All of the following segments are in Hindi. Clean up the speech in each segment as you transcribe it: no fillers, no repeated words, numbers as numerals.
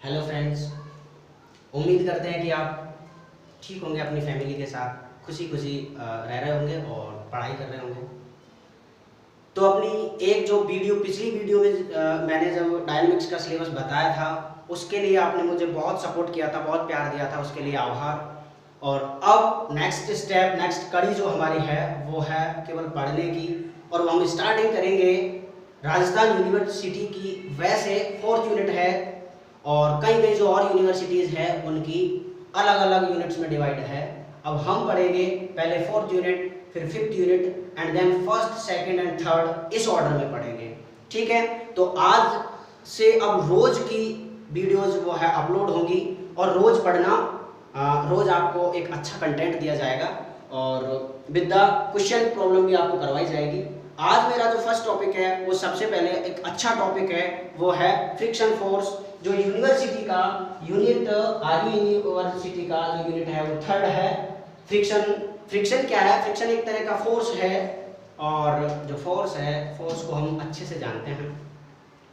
Hello friends. उम्मीद करते हैं कि आप ठीक होंगे, अपनी फैमिली के साथ खुशी खुशी रह रहे होंगे और पढ़ाई कर रहे होंगे। तो अपनी एक जो वीडियो पिछली वीडियो में मैंने जब डायनेमिक्स का सिलेबस बताया था, उसके लिए आपने मुझे बहुत सपोर्ट किया था, बहुत प्यार दिया था, उसके लिए आभार। और अब नेक्स्ट स्टेप, नेक्स्ट कड़ी जो हमारी है वो है केवल पढ़ने की। और हम स्टार्टिंग करेंगे राजस्थान यूनिवर्सिटी की। वैसे 4th यूनिट है और कई कई जो और यूनिवर्सिटीज़ है उनकी अलग अलग यूनिट्स में डिवाइड है। अब हम पढ़ेंगे पहले 4th यूनिट, फिर 5th unit and then 1st, 2nd and 3rd, इस ऑर्डर में पढ़ेंगे। ठीक है, तो आज से अब रोज की वीडियोज वो है अपलोड होंगी और रोज पढ़ना, रोज आपको एक अच्छा कंटेंट दिया जाएगा और विद द क्वेश्चन प्रॉब्लम भी आपको करवाई जाएगी। आज मेरा जो फर्स्ट टॉपिक है वो सबसे पहले एक अच्छा टॉपिक है, वो है फ्रिक्शन फोर्स। जो यूनिवर्सिटी का यूनिट, आर्मी यूनिवर्सिटी का जो यूनिट है वो 3rd है। फ्रिक्शन क्या है? फ्रिक्शन एक तरह का फोर्स है और जो फोर्स है, फोर्स को हम अच्छे से जानते हैं,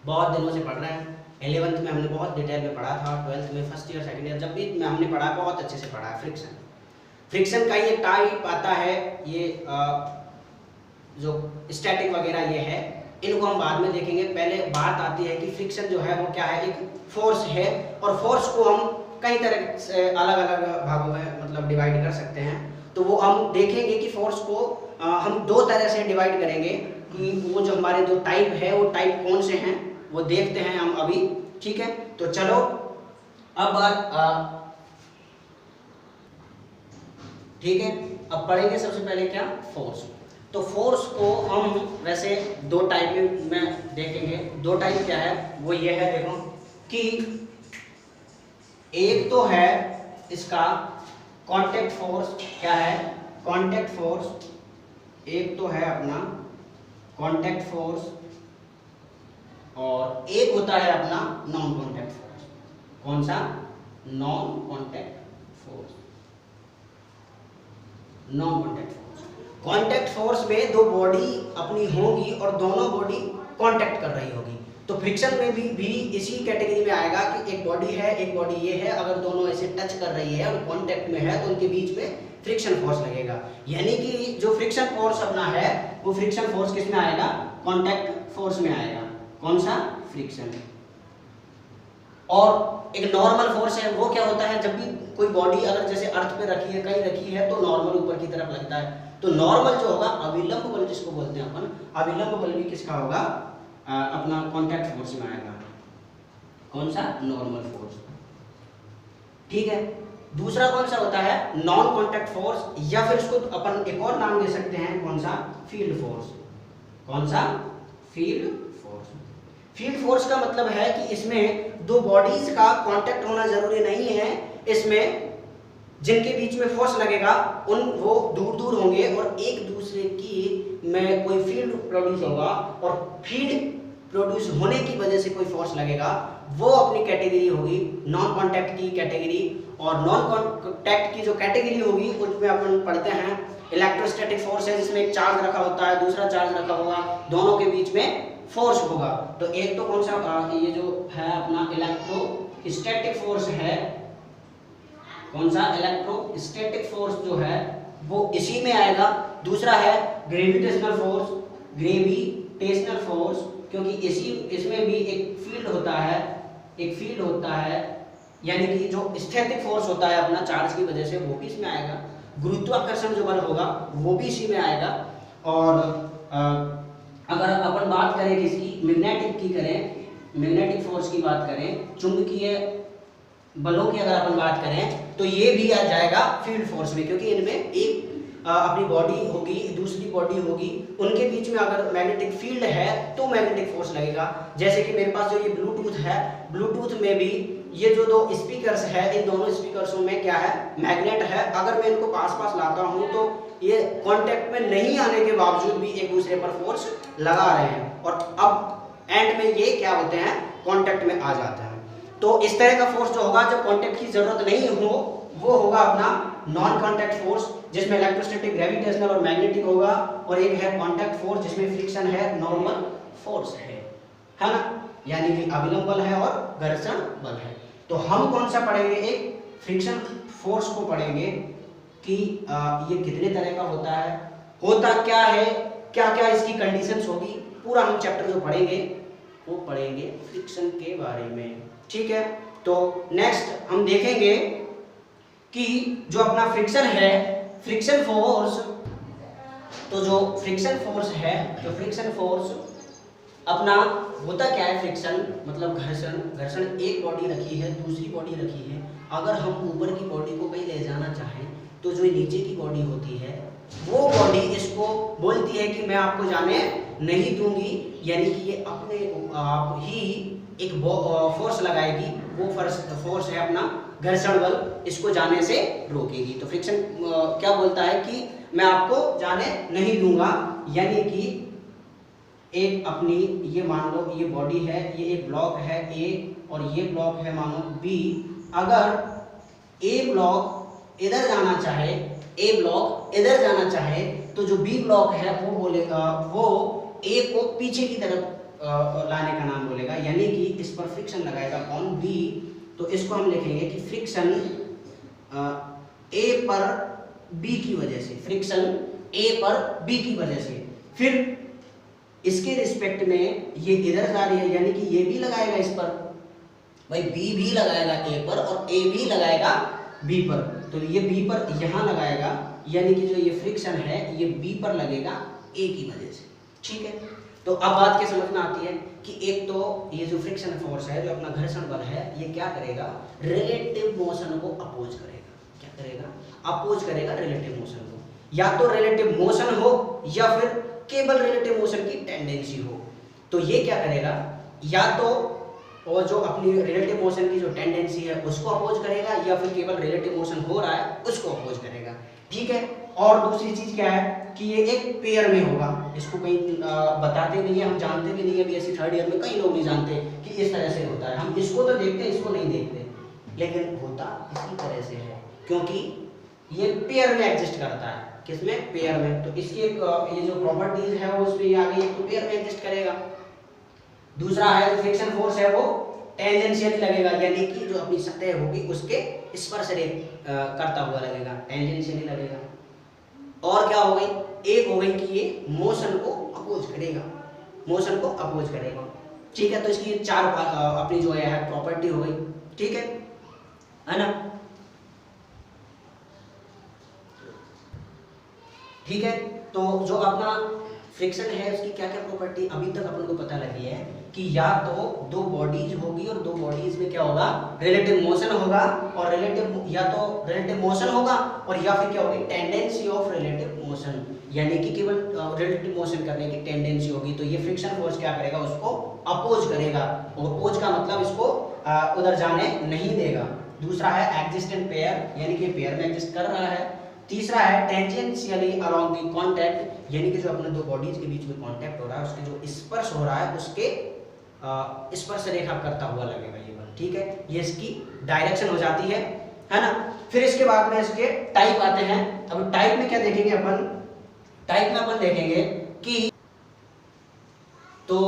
बहुत दिनों से पढ़ रहे हैं। 11th में हमने बहुत डिटेल में पढ़ा था, 12th में, फर्स्ट ईयर, सेकंड ईयर, जब भी हमने पढ़ा बहुत अच्छे से पढ़ा है। फ्रिक्शन का ये टाइप आता है, ये जो स्टैटिक वगैरह ये है, इनको हम बाद में देखेंगे। पहले बात आती है कि फ्रिक्शन जो है वो क्या है, एक फोर्स है और फोर्स को हम कई तरह से अलग अलग भागों में मतलब डिवाइड कर सकते हैं। तो वो हम देखेंगे कि फोर्स को हम 2 तरह से डिवाइड करेंगे कि वो जो हमारे जो टाइप है वो टाइप कौन से हैं, वो देखते हैं हम अभी। ठीक है, तो चलो अब ठीक है, अब पढ़ेंगे सबसे पहले क्या, फोर्स। तो फोर्स को हम वैसे 2 टाइप में देखेंगे। 2 टाइप क्या है, वो ये है, देखो कि एक तो है इसका कांटेक्ट फोर्स। क्या है? Contact force. एक तो है अपना कांटेक्ट फोर्स और एक होता है अपना नॉन कांटेक्ट फोर्स। कौन सा? Non contact force. Non contact force, contact force में 2 बॉडी अपनी होंगी और दोनों बॉडी कांटेक्ट कर रही होगी। तो फ्रिक्शन में भी इसी कैटेगरी में आएगा कि एक बॉडी है, एक बॉडी ये है, अगर दोनों ऐसे टच कर रही है और कांटेक्ट में है तो उनके बीच में फ्रिक्शन फोर्स लगेगा। यानी कि जो फ्रिक्शन फोर्स अपना है वो फ्रिक्शन फोर्स किस में आएगा? कांटेक्ट फोर्स में आएगा। कौन सा? फ्रिक्शन। और एक नॉर्मल फोर्स है, वो क्या होता है, जब भी कोई बॉडी अगर जैसे अर्थ पे रखी है, कहीं रखी है, तो नॉर्मल ऊपर की तरफ लगता है। तो नॉर्मल जो होगा, अभिलंब बल जिसको बोलते हैं अपन, अभिलंब बल भी किसका होगा? अपना कांटेक्ट फोर्स में आएगा। कौन सा? Normal force. ठीक है, दूसरा कौन सा होता है? नॉन कांटेक्ट फोर्स, या फिर इसको अपन एक और नाम दे सकते हैं, कौन सा? Field force. कौन सा? Field force. फील्ड फोर्स का मतलब है कि इसमें 2 बॉडीज का कांटेक्ट होना जरूरी नहीं है। इसमें जिनके बीच में फोर्स लगेगा वो दूर दूर होंगे और एक दूसरे की में कोई फील्ड प्रोड्यूस होगा और फील्ड प्रोड्यूस होने की वजह से कोई फोर्स लगेगा, वो अपनी कैटेगरी होगी नॉन कांटेक्ट की कैटेगरी। और नॉन कांटेक्ट की जो कैटेगरी होगी उसमें अपन पढ़ते हैं इलेक्ट्रोस्टैटिक फोर्स है, जिसमें एक चार्ज रखा होता है, दूसरा चार्ज रखा होगा, दोनों के बीच में फोर्स होगा। तो एक तो कौन सा, ये जो है अपना इलेक्ट्रोस्टैटिक फोर्स है। कौन सा? इलेक्ट्रोस्टैटिक फोर्स जो है वो इसी में आएगा। दूसरा है ग्रेविटेशनल फोर्स। ग्रेविटेशनल फोर्स, क्योंकि इसमें भी एक फील्ड होता है, एक फील्ड होता है, यानी कि जो स्थैतिक फोर्स होता है अपना चार्ज की वजह से, वो भी इसमें आएगा। गुरुत्वाकर्षण जो बल होगा वो भी इसी में आएगा। और अगर अपन बात करें किसकी, मैग्नेटिक की करें, मैग्नेटिक फोर्स की बात करें, चुंबकीय बलों की अगर अपन बात करें, तो ये भी आ जाएगा फील्ड फोर्स में, क्योंकि इनमें एक अपनी बॉडी होगी, दूसरी बॉडी होगी, उनके बीच में अगर मैग्नेटिक फील्ड है तो मैग्नेटिक फोर्स लगेगा। जैसे कि मेरे पास जो ये ब्लूटूथ है, ब्लूटूथ में भी ये जो 2 स्पीकर्स है, इन दोनों स्पीकर्सों में क्या है? मैग्नेट है। अगर मैं इनको पास पास लाता हूँ तो ये कांटेक्ट में नहीं आने के बावजूद भी एक दूसरे पर फोर्स लगा रहे हैं और अब एंड में ये क्या होते हैं? कांटेक्ट में आ जाते हैं। तो इस तरह का फोर्स जो होगा, जब कांटेक्ट की जरूरत नहीं हो, वो होगा अपना नॉन कांटेक्ट फोर्स, जिसमें इलेक्ट्रोस्टैटिक, ग्रेविटेशनल और मैग्नेटिक होगा। और एक है कांटेक्ट फोर्स जिसमें फ्रिक्शन है, नॉर्मल फोर्स है ना, यानी कि अभिलंब बल है और घर्षण बल है। तो हम कौन सा पढ़ेंगे, एक फ्रिक्शन फोर्स को पढ़ेंगे कि ये कितने तरह का होता है, होता क्या है, क्या क्या इसकी कंडीशंस होगी, पूरा हम चैप्टर जो पढ़ेंगे वो पढ़ेंगे फ्रिक्शन के बारे में। ठीक है, तो नेक्स्ट हम देखेंगे कि जो अपना फ्रिक्शन है, फ्रिक्शन फोर्स, तो जो फ्रिक्शन फोर्स है, जो फ्रिक्शन फोर्स अपना होता क्या है, फ्रिक्शन मतलब घर्षण, घर्षण एक बॉडी रखी है, दूसरी बॉडी रखी है, अगर हम ऊपर की बॉडी को कहीं ले जाना चाहें तो जो नीचे की बॉडी होती है वो बॉडी इसको बोलती है कि मैं आपको जाने नहीं दूंगी, यानी कि ये अपने आप ही एक फोर्स लगाएगी, वो फोर्स है अपना घर्षण बल, इसको जाने से रोकेगी। तो फ्रिक्शन क्या बोलता है कि मैं आपको जाने नहीं दूंगा, यानी कि एक अपनी ये मान लो ये बॉडी है, ये एक ब्लॉक है ए और ये ब्लॉक है मानो बी, अगर ए ब्लॉक इधर जाना चाहे, ए ब्लॉक इधर जाना चाहे तो जो बी ब्लॉक है वो बोलेगा, वो ए को पीछे की तरफ लाने का नाम बोलेगा, यानी कि इस पर फ्रिक्शन लगाएगा ऑन बी। तो इसको हम लिखेंगे कि फ्रिक्शन ए पर बी की वजह से, फ्रिक्शन ए पर बी की वजह से, फिर इसके रिस्पेक्ट में ये इधर जा रही है, यानी कि ये भी लगाएगा इस पर, भाई बी भी लगाएगा ए पर और ए भी लगाएगा बी पर, तो ये बी पर यहाँ लगाएगा, यानी कि जो ये फ्रिक्शन है ये बी पर लगेगा ए की वजह से। ठीक है, तो अब बात क्या समझ में आती है कि एक तो ये जो फ्रिक्शन फोर्स है, जो अपना घर्षण बल है, ये क्या करेगा, रिलेटिव मोशन को अपोज करेगा। क्या करेगा, अपोज करेगा रिलेटिव मोशन को, या तो रिलेटिव मोशन हो या फिर केवल रिलेटिव मोशन की टेंडेंसी हो। तो ये क्या करेगा, या तो और जो अपनी रिलेटिव मोशन की जो टेंडेंसी है उसको अपोज करेगा, या फिर केवल रिलेटिव मोशन हो रहा है उसको अपोज करेगा। ठीक है, और दूसरी चीज क्या है कि ये एक पेयर में होगा, इसको कहीं बताते नहीं है, हम जानते भी नहीं है, बीएससी थर्ड ईयर में कई लोग नहीं जानते कि इस तरह से होता है, हम इसको तो देखते हैं, इसको नहीं देखते, लेकिन होता इसी तरह से है, क्योंकि ये पेयर में एग्जिस्ट करता है। किसमें, पेयर में। तो इसकी ये जो प्रॉपर्टीज है वो उसमें आगे तो पेयर में एग्जिस्ट करेगा। दूसरा है जो फ्रिक्शन फोर्स है वो टेंजेंशियल लगेगा, यानी कि जो अपनी सतह होगी उसके स्पर्श करता हुआ लगेगा, टेंजेंशियली लगेगा। और क्या हो गई, एक हो गई कि ये मोशन को अपोज करेगा, मोशन को अपोज करेगा। ठीक है, तो इसकी चार अपनी जो है प्रॉपर्टी हो गई। ठीक है ना, ठीक है। तो जो अपना फ्रिक्शन है उसकी क्या क्या प्रॉपर्टी अभी तक अपन को पता लगी है कि या तो दो बॉडीज होगी और दो बॉडीज में क्या होगा, रिलेटिव मोशन होगा, और रिलेटिव या तो रिलेटिव मोशन होगा और या फिर क्या होगी, टेंडेंसी ऑफ रिलेटिव मोशन, यानी कि केवल रिलेटिव मोशन करने की टेंडेंसी होगी। तो ये फ्रिक्शन फोर्स क्या करेगा, उसको अपोज करेगा, और अपोज का मतलब इसको उधर जाने नहीं देगा। दूसरा है एग्जिस्टेंट पेयर, यानी कि पेयर में एग्जिस्ट कर रहा है। तीसरा है टेंजेंशियली अलोंग द कांटेक्ट, यानी कि जो अपने दो बॉडीज के बीच में कांटेक्ट हो रहा है उसके जो स्पर्श हो रहा है उसके स्पर्श रेखा करता हुआ लगेगा ये बल। ठीक है, ये इसकी डायरेक्शन हो जाती है ना। फिर इसके बाद में इसके टाइप आते हैं। अब टाइप में क्या देखेंगे अपन, टाइप में अपन देखेंगे कि तो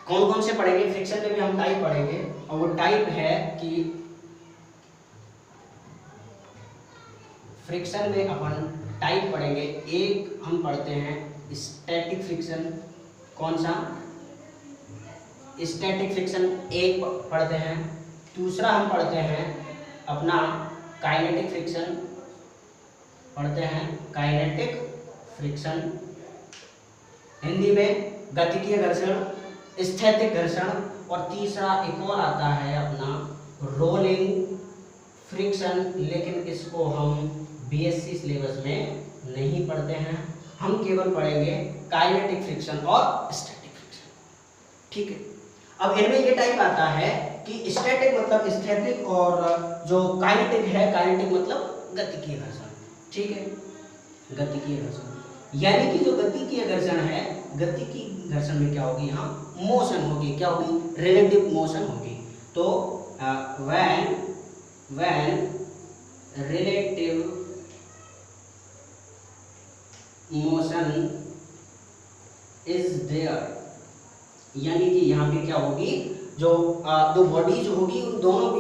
कौन कौन से पढ़ेंगे, फ्रिक्शन में भी हम टाइप पढ़ेंगे, और वो टाइप है कि फ्रिक्शन में अपन टाइप पढ़ेंगे। एक हम पढ़ते हैं स्टैटिक फ्रिक्शन, कौन सा, स्टैटिक फ्रिक्शन एक पढ़ते हैं। दूसरा हम पढ़ते हैं अपना काइनेटिक फ्रिक्शन, पढ़ते हैं काइनेटिक फ्रिक्शन, हिंदी में गतिकीय घर्षण, स्थैतिक घर्षण, और तीसरा एक और आता है अपना रोलिंग फ्रिक्शन, लेकिन इसको हम बीएससी सिलेबस में नहीं पढ़ते हैं, हम केवल पढ़ेंगे काइनेटिक फ्रिक्शन और स्टैटिक फ्रिक्शन। ठीक है, अब इनमें ये टाइप आता है कि स्टैटिक मतलब स्थैतिक, और जो काइनेटिक है, काइनेटिक मतलब गतिकीय घर्षण। ठीक है, गतिकीय घर्षण, यानी कि जो गतिकीय घर्षण है, गतिकीय घर्षण में क्या होगी, यहाँ मोशन होगी, क्या होगी, रिलेटिव मोशन होगी। तो when relative motion is there, यानी कि यहाँ पे क्या होगी, जो दो बॉडीज होगी उन दोनों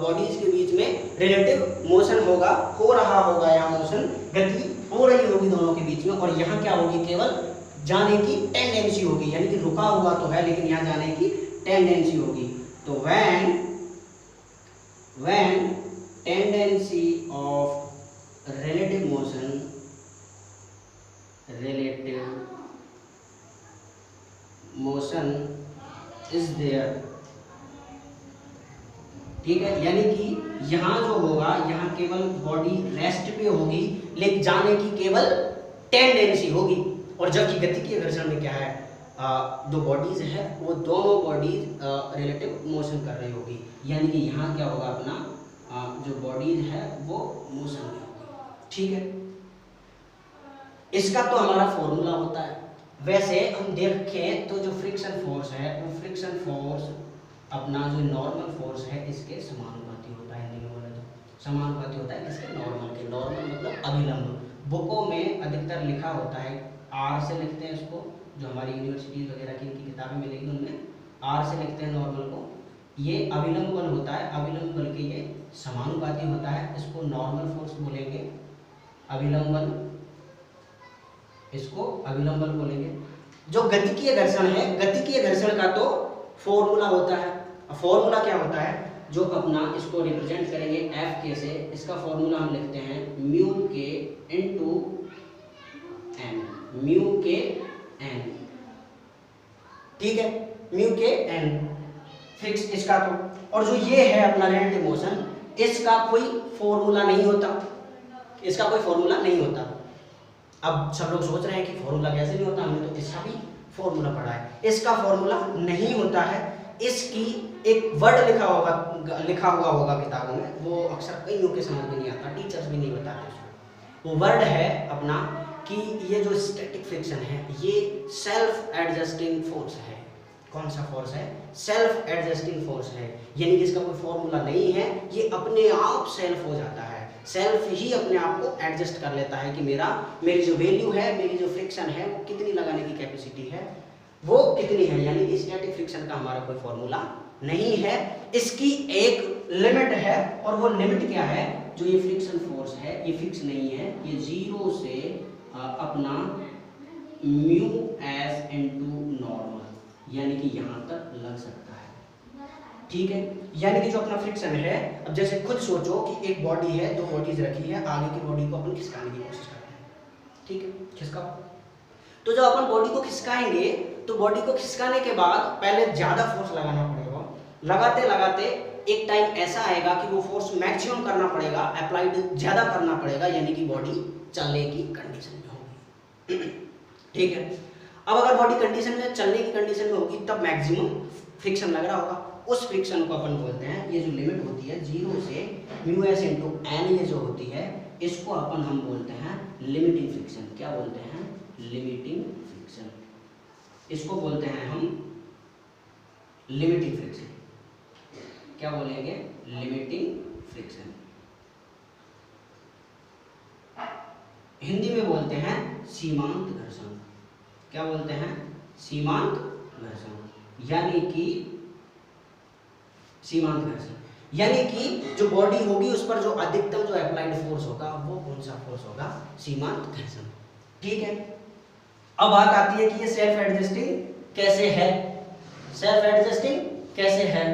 बॉडीज के बीच में रिलेटिव मोशन होगा, हो रहा होगा, यहाँ मोशन गति हो रही होगी दोनों के बीच में, और यहाँ क्या होगी, केवल जाने की टेंडेंसी होगी, यानी कि रुका हुआ तो है लेकिन यहाँ जाने की टेंडेंसी होगी। तो when tendency of relative motion is there, ठीक है, यानी कि यहाँ जो होगा, यहाँ केवल बॉडी रेस्ट पे होगी लेकिन जाने की केवल टेंडेंसी होगी, और जबकि गतिकीय घर्षण में क्या है, दो बॉडीज है वो दोनों बॉडीज रिलेटिव मोशन कर रही होगी, यानी कि यहाँ क्या होगा, अपना जो बॉडीज है वो मोशन में होगी, ठीक है। इसका तो हमारा फॉर्मूला होता है। वैसे हम देखें तो जो फ्रिक्शन फोर्स है वो फ्रिक्शन फोर्स अपना जो नॉर्मल फोर्स है इसके समानुपाती होता है, हिंदी में बोले तो समानुपाती होता है इसके नॉर्मल के। नॉर्मल मतलब अभिलंब। बुकों में अधिकतर लिखा होता है, आर से लिखते हैं इसको, जो हमारी यूनिवर्सिटीज वगैरह की इनकी किताबें मिलेगी उनमें आर से लिखते हैं नॉर्मल को। ये अभिलंब बल होता है, अभिलंब बल के ये समानुपाती होता है, इसको नॉर्मल फोर्स बोलेंगे, अभिलंब बल, इसको अभिलंब बल बोलेंगे। जो गतिकीय घर्षण है, गतिकीय घर्षण का तो फॉर्मूला होता है। फॉर्मूला क्या होता है, जो अपना इसको रिप्रेजेंट करेंगे एफ के से, इसका फॉर्मूला हम लिखते हैं म्यू के इनटू एन, म्यू के एन, ठीक है, म्यू के एन फिक्स इसका तो। और जो ये है अपना रिलेटिव मोशन, इसका कोई फॉर्मूला नहीं होता, इसका कोई फॉर्मूला नहीं होता। अब सब लोग सोच रहे हैं कि फॉर्मूला कैसे नहीं होता, हमने तो इसका भी फॉर्मूला पढ़ा है। इसका फॉर्मूला नहीं होता है, इसकी एक वर्ड लिखा हुआ होगा किताबों में, वो अक्सर कईयों के समझ में नहीं आता, टीचर्स भी नहीं बताते उसको। वो वर्ड है अपना कि ये जो स्टैटिक फ्रिक्शन है ये सेल्फ एडजस्टिंग फोर्स है। कौन सा फोर्स है, सेल्फ एडजस्टिंग फोर्स है, यानी कि इसका कोई फॉर्मूला नहीं है, ये अपने आप सेल्फ हो जाता है, सेल्फ ही अपने आप को एडजस्ट कर लेता है कि मेरी जो वैल्यू है, मेरी जो फ्रिक्शन है वो कितनी लगाने की कैपेसिटी है, वो कितनी है, यानी कि स्टैटिक फ्रिक्शन का हमारा कोई फॉर्मूला नहीं है। इसकी एक लिमिट है, और वो लिमिट क्या है, जो ये फ्रिक्शन फोर्स है ये फिक्स नहीं है, ये 0 से अपना म्यू एस इनटू नॉर्मल, यानी कि यहाँ तक लग सकता है, ठीक है। यानी कि जो अपना फ्रिक्शन है, अब जैसे खुद सोचो कि एक बॉडी है, दो बॉडीज रखी है, आगे की बॉडी को अपन खिसकाने की कोशिश करते हैं, ठीक है, खिसकाओ। तो जब अपन बॉडी को खिसकाएंगे तो बॉडी को खिसकाने के बाद पहले ज्यादा फोर्स लगाना पड़ेगा, लगाते लगाते एक टाइम ऐसा आएगा कि वो फोर्स मैक्सिमम करना पड़ेगा, अप्लाइड ज्यादा करना पड़ेगा, यानी कि बॉडी चलने की कंडीशन में होगी, ठीक है। अब अगर बॉडी कंडीशन में चलने की कंडीशन में होगी तब मैक्सिमम फ्रिक्शन लग रहा होगा, उस फ्रिक्शन को अपन बोलते हैं, ये जो लिमिट होती है 0 से म्यू एस इनटू एन, ये जो होती है इसको अपन हम बोलते हैं लिमिटिंग फ्रिक्शन। क्या बोलते हैं, लिमिटिंग फ्रिक्शन, इसको बोलते हैं हम लिमिटिंग फ्रिक्शन। क्या बोलेंगे, लिमिटिंग फ्रिक्शन। हिंदी में बोलते हैं सीमांत घर्षण। क्या बोलते हैं, सीमांत घर्षण, यानी कि सीमांत घर्षण, यानी कि जो बॉडी होगी उस पर जो अधिकतम जो अप्लाइड फोर्स होगा वो कौन सा फोर्स होगा, सीमांत घर्षण, ठीक है। अब बात आती है कि ये सेल्फ एडजस्टिंग कैसे है, सेल्फ एडजस्टिंग कैसे है,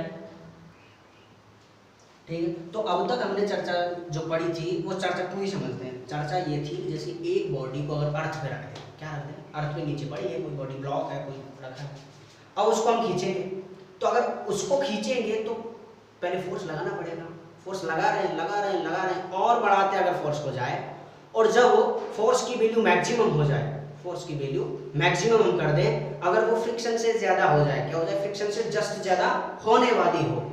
ठीक है। तो अब तक हमने चर्चा जो पढ़ी थी वो चर्चा पूरी समझते हैं। चर्चा ये थी कि जैसे एक बॉडी को अगर अर्थ पे रख दें, क्या रख दें, अर्थ पे नीचे पड़ी है कोई बॉडी, ब्लॉक है कोई रखा है, अब उसको हम खींचेंगे, तो अगर उसको खींचेंगे तो पहले फोर्स लगाना पड़ेगा, फोर्स लगा रहे हैं और बढ़ाते अगर फोर्स को जाए, और जब फोर्स की वैल्यू मैक्सिमम हो जाए, फोर्स की वैल्यू मैक्सिमम हम कर दें, अगर वो फ्रिक्शन से ज्यादा हो जाए, क्या हो जाए, फ्रिक्शन से जस्ट ज्यादा होने वाली हो,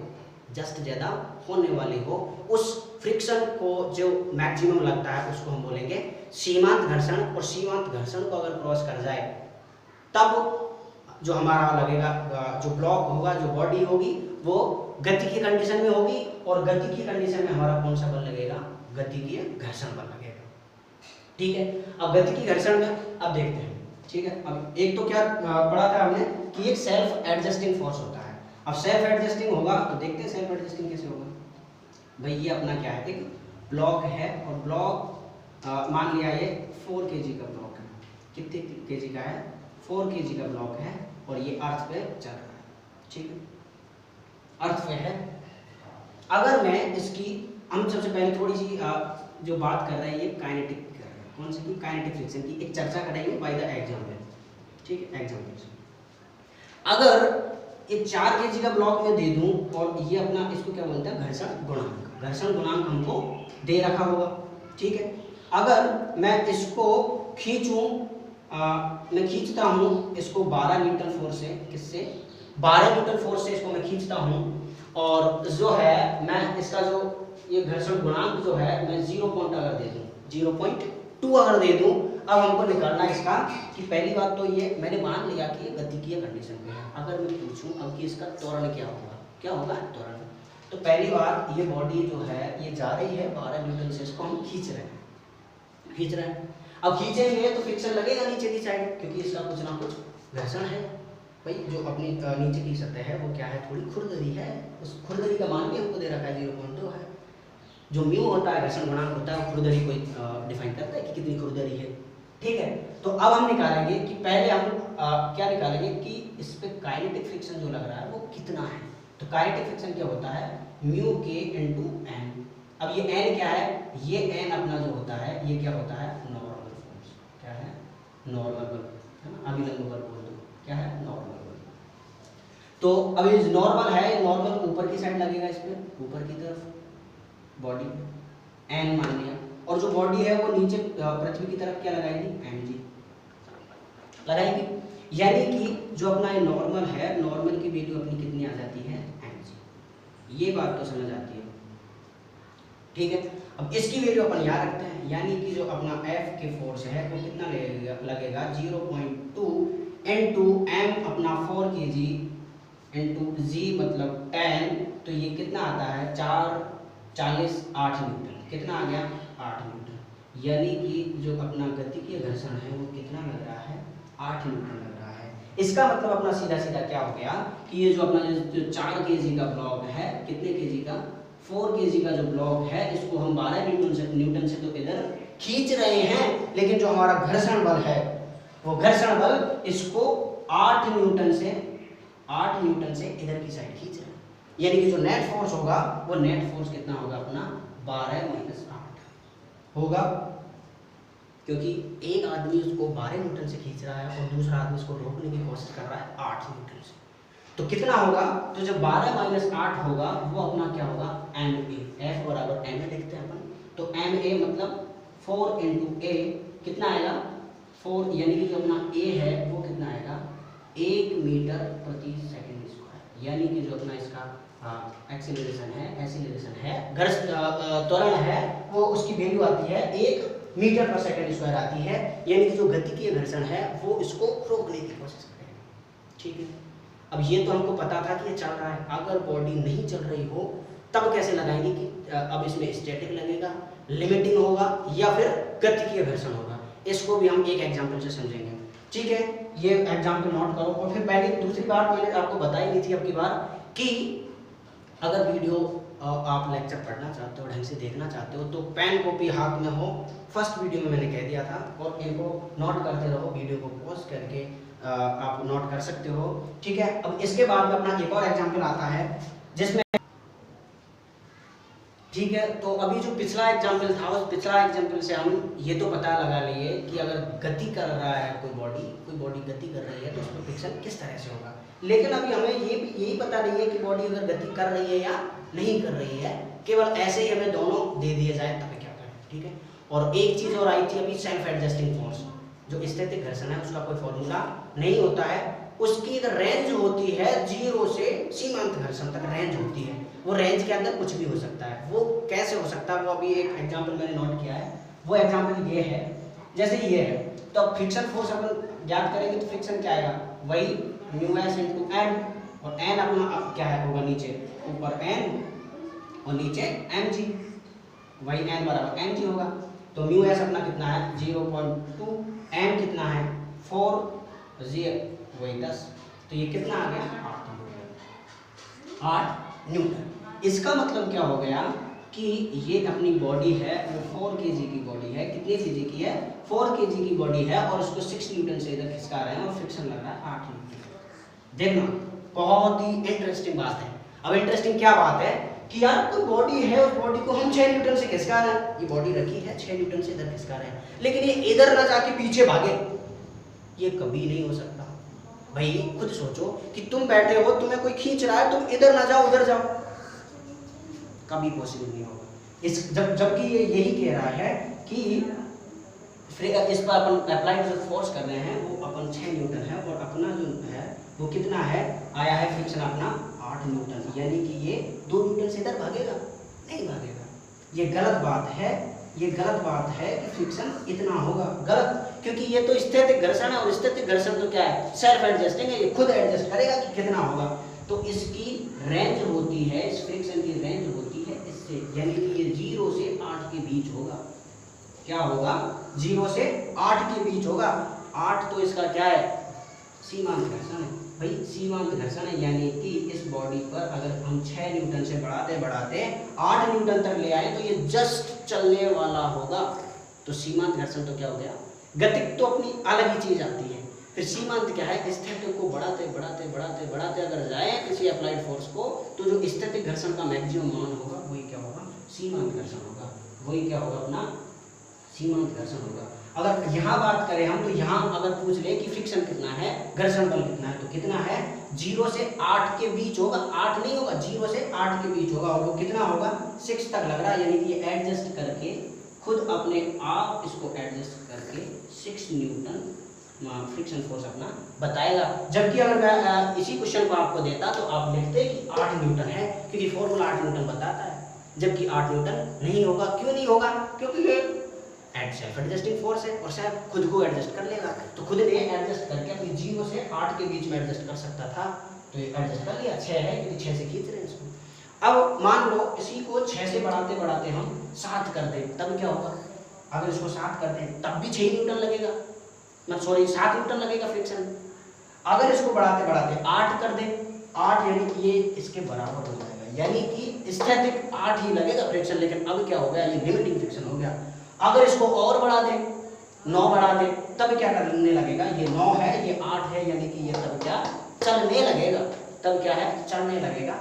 जस्ट ज्यादा होने वाली हो, उस फ्रिक्शन को जो मैक्सिमम लगता है उसको हम बोलेंगे सीमांत घर्षण। और सीमांत घर्षण को अगर क्रॉस कर जाए तब जो हमारा लगेगा, जो ब्लॉक होगा, जो बॉडी होगी वो गति की कंडीशन में होगी, और गति की कंडीशन में हमारा कौन सा बल लगेगा, गतिकीय घर्षण बल लगेगा, ठीक है। अब गति की घर्षण में अब देखते हैं, ठीक है। अब एक तो क्या पढ़ा था हमने कि एक सेल्फ एडजस्टिंग फोर्स होता है। अब सेल्फ एडजस्टिंग होगा तो देखते हैं सेल्फ एडजस्टिंग कैसे होगा। भाई ये अपना क्या है, एक ब्लॉक है और ब्लॉक मान लिया ये 4 kg का ब्लॉक है। कितने kg का है? 4 kg का ब्लॉक है और ये अर्थ पे चल रहा है, ठीक है, अर्थ पे है। अगर मैं इसकी, हम सबसे पहले थोड़ी सी जो बात कर रहे हैं ये काइनेटिक कर रहे हैं, कौन सी की? काइनेटिक फ्रिक्शन की एक चर्चा करेंगे बाय द एग्जाम्पल, ठीक है, एग्जाम्पल। अगर ये 4 kg का ब्लॉक में दे दूं और ये अपना, इसको क्या बोलते हैं, घर्षण गुणांक। घर्षण गुणांक हमको दे रखा होगा, ठीक है। अगर मैं इसको खींचूं, मैं खींचता हूं इसको 12 न्यूटन फोर्स से, किससे? 12 न्यूटन फोर्स से इसको मैं खींचता हूं और जो है मैं इसका जो ये घर्षण गुणांक जो है मैं 0 पॉइंट अगर दे दूं, 0.2 अगर दे दूं, अब हमको निकालना इसका कि पहली बात तो ये मैंने मान लिया कि ये गतिकीय कंडीशन पे है। अगर मैं पूछूं अब कि इसका त्वरण क्या होगा, क्या होगा त्वरण, तो पहली बार ये बॉडी जो है ये जा रही है 12 न्यूटन से, इसको हम खींच रहे हैं। अब खींचेंगे तो फ्रिक्शन लगेगा नीचे की साइड, क्योंकि इसका कुछ ना कुछ घर्षण है। भाई जो अपनी नीचे की सतह है वो क्या है, थोड़ी खुरदरी है, उस खुरदरी का मान भी हमको दे रखा है 0.2 है। जो म्यू होता है, घर्षण गुणांक होता है, वो खुरदरी को डिफाइन करता है कि कितनी खुरदरी है, ठीक है। तो अब हम निकालेंगे कि पहले हम क्या निकालेंगे कि इस पे काइनेटिक फ्रिक्शन जो लग रहा है वो कितना है। तो काइनेटिक फ्रिक्शन क्या होता है, म्यू के इनटू एन। अब ये एन क्या है, ये एन अपना जो होता है ये क्या होता है, नॉर्मल फोर्स। क्या है? नॉर्मल बल, है ना, अभिलंब बल बोल दो, क्या है, नॉर्मल बल। तो अब ये नॉर्मल है, नॉर्मल ऊपर की साइड लगेगा, इस पे ऊपर की तरफ बॉडी एन मान लिया, और जो बॉडी है वो नीचे पृथ्वी की तरफ क्या लगाएगी, mg लगाएगी। यानी कि जो अपना ये नॉर्मल है, नॉर्मल की वैल्यू अपनी कितनी आ जाती है, mg। ये बात तो समझ आती है, ठीक है। अब इसकी वैल्यू अपन याद रखते हैं, यानी कि जो अपना F के फोर्स है वो कितना लगेगा 0.2 इनटू m अपना 4 kg इनटू g मतलब 10, तो ये कितना आता है 4 8 न्यूटन। कितना आ गया, 8 न्यूटन। यानी कि जो अपना गतिकीय घर्षण है वो कितना लग रहा है, 8 न्यूटन लग रहा है। इसका मतलब अपना सीधा सीधा क्या हो गया कि ये जो अपना जो 4 kg का ब्लॉक है, कितने kg का, 4 kg का जो ब्लॉक है, इसको हम 12 न्यूटन से तो इधर खींच रहे हैं, लेकिन जो हमारा घर्षण बल है वो घर्षण बल इसको 8 न्यूटन से इधर की साइड खींच रहे हैं। यानी कि जो नेट फोर्स होगा वो नेट फोर्स कितना होगा अपना 12 - 8 होगा, क्योंकि एक आदमी उसको 12 न्यूटन से खींच रहा है और दूसरा आदमी उसको रोकने की कोशिश कर रहा है 8 न्यूटन से। तो कितना होगा, तो जब 12 - 8 होगा वो अपना क्या होगा, ma। F बराबर ma लिखते हैं अपन, तो ma मतलब 4 × a कितना आएगा 4, यानी कि जो अपना a है वो कितना आएगा 1 मीटर प्रति सेकंड स्क्वायर। यानी कि जो अपना इसका एक्सीलरेशन है त्वरण है वो उसकी वैल्यू आती है 1 मीटर पर सेकंड स्क्वायर आती है। यानी कि जो गतिकीय घर्षण है वो इसको रोकने की कोशिश करेगा, ठीक है। अब ये तो हमको पता था कि ये चल रहा है, अगर बॉडी नहीं चल रही हो तब कैसे लगाएंगे कि अब इसमें स्टैटिक लगेगा, लिमिटिंग होगा या फिर गतिकीय घर्षण होगा। इसको भी हम एक एग्जांपल से समझेंगे, ठीक है। ये एग्जांपल नोट करो। और फिर पहले दूसरी बात मैंने आपको बताई नहीं थी अब की बार कि अगर वीडियो आप लेक्चर पढ़ना चाहते हो, ढंग से देखना चाहते हो, तो पेन कॉपी हाथ में हो। फर्स्ट वीडियो में मैंने कह दिया था, और इनको नोट करते रहो, वीडियो को पॉज करके आप नोट कर सकते हो, ठीक है। अब इसके बाद में अपना एक और एग्जांपल आता है जिसमें, ठीक है, तो अभी जो पिछला एग्जांपल था उस पिछला एग्जांपल से हम ये तो पता लगा लिए कि अगर गति कर रहा है कोई बॉडी गति कर रही है तो उसमें फ्रिक्शन किस तरह से होगा। लेकिन अभी हमें यही पता नहीं है कि बॉडी अगर गति कर रही है या नहीं कर रही है, केवल ऐसे ही हमें दोनों दे दिए जाए तब क्या करें, ठीक है। और एक चीज़ और आई थी अभी, सेल्फ एडजस्टिंग फोर्स। जो स्थैतिक घर्षण है उसका कोई फॉर्मूला नहीं होता है, उसकी एक रेंज होती है 0 से सीमांत घर्षण तक रेंज होती है। वो रेंज के अंदर कुछ भी हो सकता है। वो कैसे हो सकता है, वो अभी एक एग्जांपल मैंने नोट किया है। वो एग्जांपल ये है, जैसे ये है, तो फ्रिक्शन फोर्स अपन याद करेंगे तो फ्रिक्शन क्या आएगा, वही μs × n, और n अपना क्या है होगा नीचे, ऊपर n और नीचे mg, वही n बराबर mg होगा। तो μs अपना कितना है 0.2, m कितना है 4, g वही 10, तो ये कितना आ गया 8 न्यूटन। इसका मतलब क्या हो गया कि ये अपनी बॉडी है वो 4 kg की बॉडी है। कितने kg की है? 4 kg की बॉडी है और उसको 6 न्यूटन से इधर खिसका रहे हैं और फ्रिक्शन लग रहा है 8 न्यूटन। देखना बहुत ही इंटरेस्टिंग बात है। अब इंटरेस्टिंग क्या बात है कि यार कोई बॉडी है, उस बॉडी को हम 6 न्यूटन से खिसका रहे हैं, ये बॉडी रखी है 6 न्यूटन से इधर खिसका रहे हैं, लेकिन ये इधर ना जाके पीछे भागे, ये कभी नहीं हो सकता। भाई खुद सोचो कि तुम बैठे हो, तुम्हें कोई खींच रहा है, तुम इधर ना जाओ उधर जाओ, कभी पॉसिबल नहीं होगा। जबकि ये यही कह रहा है कि इस पर अपन अप्लाइड जो फोर्स कर रहे हैं वो अपन 6 न्यूटन है और अपना जो है वो कितना है, आया है फ्रिक्शन अपना 8 न्यूटन, यानी कि ये 2 न्यूटन से इधर भागेगा? नहीं भागेगा। ये गलत बात है, ये गलत बात है कि फ्रिक्शन इतना होगा, गलत। क्योंकि ये तो स्थैतिक घर्षण है और स्थैतिक घर्षण तो क्या है, सेल्फ एडजस्टिंग है, ये खुद एडजस्ट करेगा कि कितना होगा। तो इसकी रेंज होती है, इस फ्रिक्शन की रेंज होती है इससे, यानी कि ये 0 से 8 के बीच होगा। क्या होगा? 0 से 8 के बीच होगा। 8 तो इसका क्या है, सीमांत घर्षण है भाई, सीमांत घर्षण है, यानी कि इस बॉडी पर अगर हम 6 न्यूटन से बढ़ाते बढ़ाते 8 न्यूटन तक ले आए तो ये जस्ट चलने वाला होगा। तो सीमांत घर्षण तो क्या हो गया, गतिक तो अपनी अलग ही चीज आती है, फिर सीमांत क्या है, स्थैतिक को बढ़ाते बढ़ाते बढ़ाते बढ़ाते अगर जाए किसी अप्लाइड फोर्स को, तो जो स्थैतिक घर्षण का मैक्सिमम मान होगा वही क्या होगा, सीमांत घर्षण होगा, वही क्या होगा अपना सीमांत घर्षण होगा। अगर यहाँ बात करें हम, तो यहाँ अगर पूछ ले कि फ्रिक्शन कितना है, घर्षण बल कितना है, तो कितना है, 0 से 8 के बीच होगा, 8 नहीं होगा, 0 से 8 के बीच होगा, और वो कितना होगा, 6 तक लग रहा है, यानी कि ये एडजस्ट करके खुद अपने आप इसको एडजस्ट करके 6 न्यूटन फ्रिक्शन फोर्स अपना बताएगा। जबकि अगर मैं इसी क्वेश्चन को आपको देता तो आप लिखते कि 8 न्यूटन है, क्योंकि फॉर्मूला 8 न्यूटन बताता है, जबकि 8 न्यूटन नहीं होगा। क्यों नहीं होगा? क्योंकि ये सेल्फ एडजस्टिंग फोर्स है और शायद खुद को एडजस्ट कर लेगा, तो खुद ने एडजस्ट करके अपनी 0 से 8 के बीच में एडजस्ट कर सकता था, तो ये एडजस्ट कर लिया। 6 है क्योंकि 6 से खींच रहे हैं इसको। अब मान लो इसी को 6 से बढ़ाते बढ़ाते हम 7 कर दें, तब क्या होगा, अगर इसको 7 कर दें तब भी 6 न्यूटन लगेगा, मतलब सॉरी 7 न्यूटन लगेगा फ्रिक्शन। अगर इसको बढ़ाते बढ़ाते 8 कर दें, 8 यानी कि ये इसके बराबर हो जाएगा, यानी कि स्थैतिक 8 ही लगेगा फ्रिक्शन, लेकिन अब क्या हो गया, ये लिमिटिंग फ्रिक्शन हो गया। अगर इसको और बढ़ा दें, 9 बढ़ा दें, तब क्या करने लगेगा, ये 9 है ये 8 है, यानी कि ये तब क्या चलने लगेगा, तब क्या है चलने लगेगा।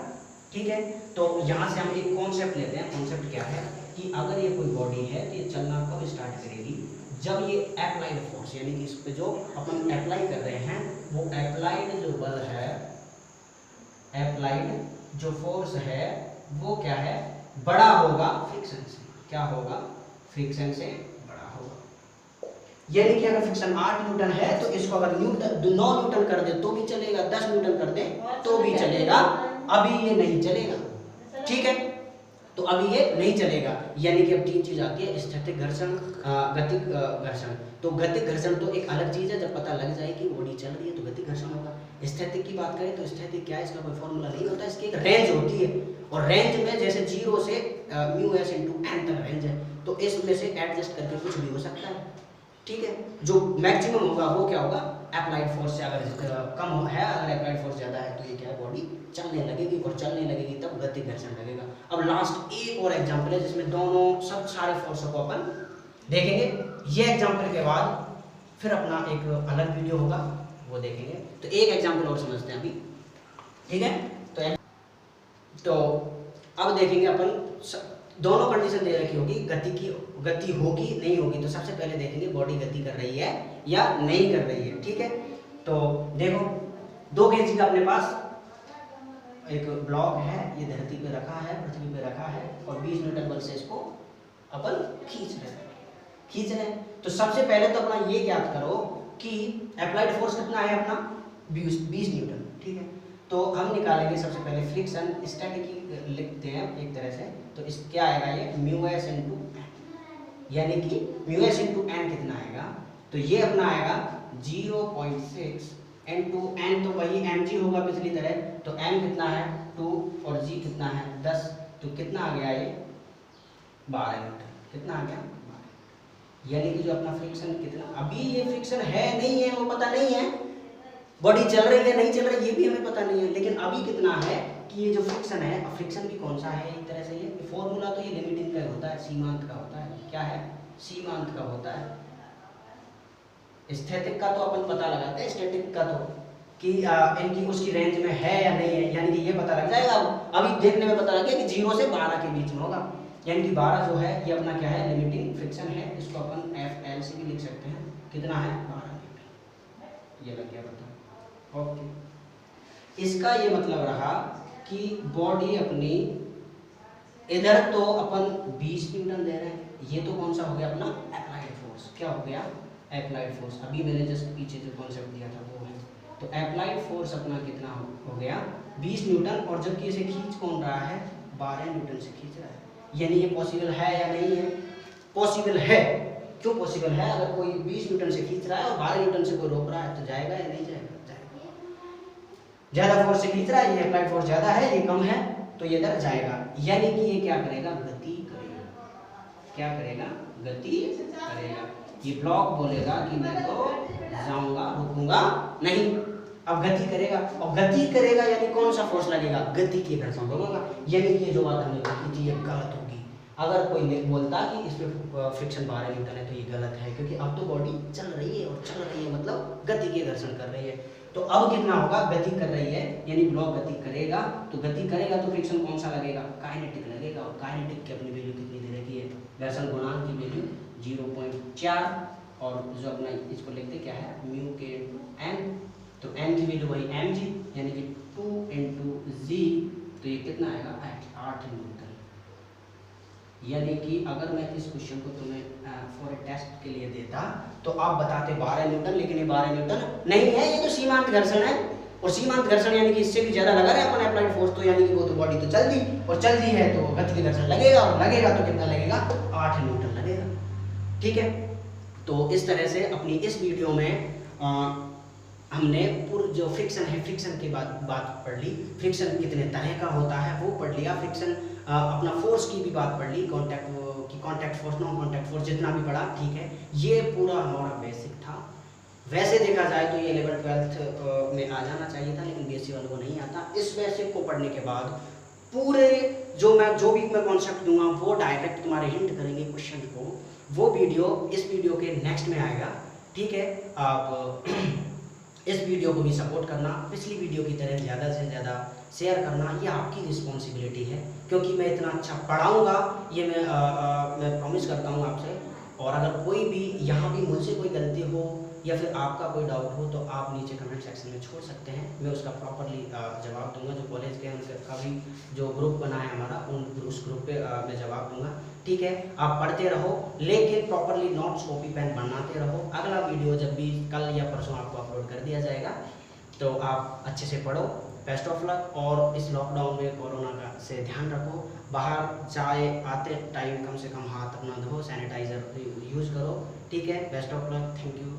ठीक है, तो यहाँ से हम एक कॉन्सेप्ट लेते हैं। कॉन्सेप्ट क्या है कि अगर ये कोई बॉडी है तो ये चलना कब स्टार्ट करेगी, जब ये अप्लाइड फोर्स, यानी कि इस पे जो अपन अप्लाई कर रहे हैं वो अप्लाइड जो बल है, अप्लाइड जो फोर्स है वो क्या है, बड़ा होगा फ्रिक्शन से। क्या होगा, फ्रिक्शन से बड़ा होगा। यानी कि अगर फ्रिक्शन 8 न्यूटन है तो इसको अगर 9 न्यूटन कर दे तो भी चलेगा, 10 न्यूटन कर दे तो भी चलेगा, अभी ये नहीं चलेगा। ठीक है, तो अभी ये नहीं चलेगा, यानी कि अब 3 चीज आती है, स्थैतिक घर्षण, गतिक घर्षण। तो गतिक घर्षण तो एक अलग चीज है, जब पता लग जाए कि बॉडी चल रही है तो गतिक घर्षण होगा। स्थैतिक की बात करें तो स्थैतिक क्या है, इसका कोई फॉर्मूला नहीं होता, इसकी एक रेंज होती है, और रेंज में जैसे 0 से μs × n तक रेंज है, तो इसमें से एडजस्ट करके कुछ भी हो सकता है। ठीक है, जो मैक्सिमम होगा वो क्या होगा, अप्लाइड फोर्स से अगर कम है, अगर अप्लाइड फोर्स ज़्यादा है तो ये क्या है, बॉडी चलने लगेगी, और चलने लगेगी तब गतिक घर्षण लगेगा। अब लास्ट एक और एग्जांपल है जिसमें दोनों सब सारे फोर्सों को अपन देखेंगे। ये एग्जांपल के बाद फिर अपना एक अलग वीडियो होगा वो देखेंगे। तो एक एग्जांपल और समझते हैं अभी, ठीक है। तो अब देखेंगे अपन, दोनों कंडीशन दे रखी होगी, गति होगी नहीं होगी। तो सबसे पहले देखेंगे बॉडी गति कर रही है या नहीं कर रही है। ठीक है, तो देखो 2 kg का अपने पास एक ब्लॉक है, ये धरती पे रखा है, पृथ्वी पे रखा है, और 20 न्यूटन बल से इसको अपन खींच रहे हैं। तो सबसे पहले तो अपना ये ज्ञात करो कि अप्लाइड फोर्स कितना है अपना, 20 न्यूटन। ठीक है, तो हम निकालेंगे सबसे पहले फ्रिक्शन, स्टैटिक लिखते हैं एक तरह से, तो इस क्या आएगा, ये μs × n, यानी कि μs × n कितना आएगा, तो ये अपना आएगा 0.6 × n, तो वही mg होगा पिछली तरह, तो m कितना है 2 और g कितना है 10, तो कितना आ गया ये 12 न्यूटन। कितना आ गया 12, यानी कि जो अपना फ्रिक्शन कितना, अभी ये फ्रिक्शन है नहीं है वो पता नहीं है, बॉडी चल रही है नहीं चल रही ये भी हमें पता नहीं है, लेकिन अभी कितना है कि ये जो फ्रिक्शन है, फ्रिक्शन भी कौन सा है, एक तरह से ये 4 फॉर्मूला तो ये लिमिटिंग का होता है, सीमांत का होता है। क्या है? सीमांत का होता है। स्थैतिक का तो अपन पता लगाते हैं, स्टैटिक का तो कि इनकी उसकी रेंज में है या नहीं है, यानी कि ये पता लग जाएगा। अभी देखने में पता लग गया कि 0 से 12 के बीच में होगा, यानी कि 12 जो है ये अपना क्या है? लिमिटिंग फ्रिक्शन है। इसको अपन FL से भी लिख सकते हैं। कितना है? 12 न्यूटन। ये लग गया पता। ओके, इसका ये मतलब रहा कि बॉडी अपनी इधर तो अपन 20 न्यूटन दे रहे हैं, ये तो कौन सा हो गया? अपना अप्लाइड फोर्स। क्या हो गया? Applied force. अभी मैंने जस्ट पीछे जो कॉन्सेप्ट दिया था वो है। तो अप्लाइड फोर्स अपना कितना हो गया? 20 न्यूटन। और जबकि इसे खींच कौन रहा है? 12 न्यूटन से खींच रहा है। यानी ये पॉसिबल है या नहीं है? पॉसिबल है। क्यों पॉसिबल है? अगर कोई 20 न्यूटन से खींच रहा है और 12 न्यूटन से कोई रोक रहा है तो जाएगा या नहीं जाएगा? ज्यादा फोर्स से खींच रहा है, ये अप्लाइड फोर्स ज्यादा है, ये कम है, तो ये इधर जाएगा। यानी कि ये क्या करेगा? गति करेगा। क्या करेगा? गति करेगा। ये ब्लॉक बोलेगा कि मैं तो जाऊंगा, रुकूंगा नहीं। अब गति करेगा, और गति करेगा यानी कौन सा फोर्स लगेगा? गति की घर्षण लगेगा। यानी ये जो बात हमने की थी ये गलत होगी। अगर कोई बोलता कि इसमें फ्रिक्शन 12 न्यूटन है तो ये गलत है, क्योंकि अब तो बॉडी चल रही है, और चल रही है मतलब गति की घर्षण कर रही है। तो अब कितना होगा? गति कर रही है, यानी ब्लॉक गति करेगा। तो गति करेगा तो फ्रिक्शन कौन सा लगेगा? काइनेटिक लगेगा। और काइनेटिक की अपनी वैल्यू कितनी दे रखी है? घर्षण गुणांक की वैल्यू 0.4, और जो अपना इसको लिखते क्या है? म्यू के एन। तो एन की वैल्यू वही mg, यानी कि 2 × g। तो ये कितना आएगा? 8 न्यूटन। यानी कि अगर मैं इस क्वेश्चन को तुम्हें फॉर ए टेस्ट के लिए देता तो आप बताते 12 न्यूटन, लेकिन ये 12 न्यूटन नहीं है, ये तो सीमांत घर्षण है। और सीमांत घर्षण यानी कि इससे भी ज्यादा लगा रहे अपन अप्लाइड फोर्स, तो यानी कि वो तो बॉडी तो चल दी, और चल दी है तो गति की घर्षण लगेगा, और लगेगा तो कितना लगेगा? 8 न्यूटन लगेगा। ठीक है, तो इस तरह से अपनी इस वीडियो में हमने पूर्ण जो फ्रिक्शन है, फ्रिक्शन की बात पढ़ ली। फ्रिक्शन कितने तरह का होता है वो पढ़ लिया। फ्रिक्शन अपना फोर्स की भी बात पढ़ ली, contact force, non contact force, जितना भी पढ़ा। ठीक है, ये पूरा हमारा बेसिक था। वैसे देखा जाए तो ये 11th-12th में आ जाना चाहिए था, लेकिन BSc वालों को नहीं आता। इस बेसिक को पढ़ने के बाद पूरे जो भी मैं कॉन्सेप्ट दूंगा वो डायरेक्ट तुम्हारे हिंट करेंगे क्वेश्चन को। वो वीडियो इस वीडियो के नेक्स्ट में आएगा। ठीक है, आप इस वीडियो को भी सपोर्ट करना, पिछली वीडियो की तरह ज़्यादा से ज़्यादा शेयर करना, ये आपकी रिस्पॉन्सिबिलिटी है, क्योंकि मैं इतना अच्छा पढ़ाऊँगा ये मैं प्रॉमिस करता हूँ आपसे। और अगर कोई भी यहाँ भी मुझसे कोई गलती हो या फिर आपका कोई डाउट हो तो आप नीचे कमेंट सेक्शन में छोड़ सकते हैं, मैं उसका प्रॉपरली जवाब दूंगा। जो कॉलेज के उनका भी जो ग्रुप बना है हमारा, उस ग्रुप पे मैं जवाब दूंगा। ठीक है, आप पढ़ते रहो, लेकिन प्रॉपरली नोट्स कॉपी पेन बनाते रहो। अगला वीडियो जब भी कल या परसों आपको अपलोड कर दिया जाएगा, तो आप अच्छे से पढ़ो। Best of luck. और इस लॉकडाउन में कोरोना का से ध्यान रखो, बाहर जाए आते टाइम कम से कम हाथ अपना धो, सैनिटाइजर यूज़ करो। ठीक है, best of luck, thank you.